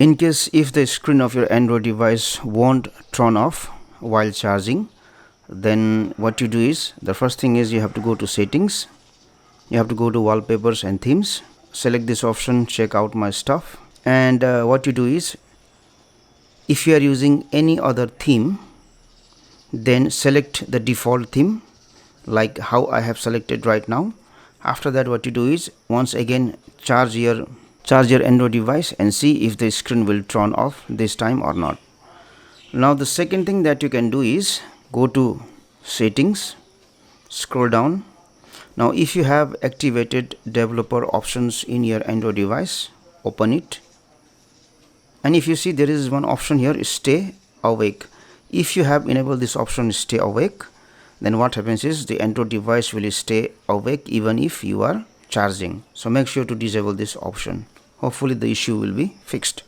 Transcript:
In case if the screen of your Android device won't turn off while charging, then what you do is, the first thing is you have to go to settings, you have to go to wallpapers and themes, select this option, check out my stuff, and what you do is, if you are using any other theme, then select the default theme like how I have selected right now. After that, what you do is, once again charge your Android device and see if the screen will turn off this time or not. Now the second thing that you can do is go to settings, scroll down. Now if you have activated developer options in your Android device, open it, and if you see there is one option here, stay awake. If you have enabled this option, stay awake, then what happens is the Android device will stay awake even if you are charging. So make sure to disable this option. Hopefully the issue will be fixed.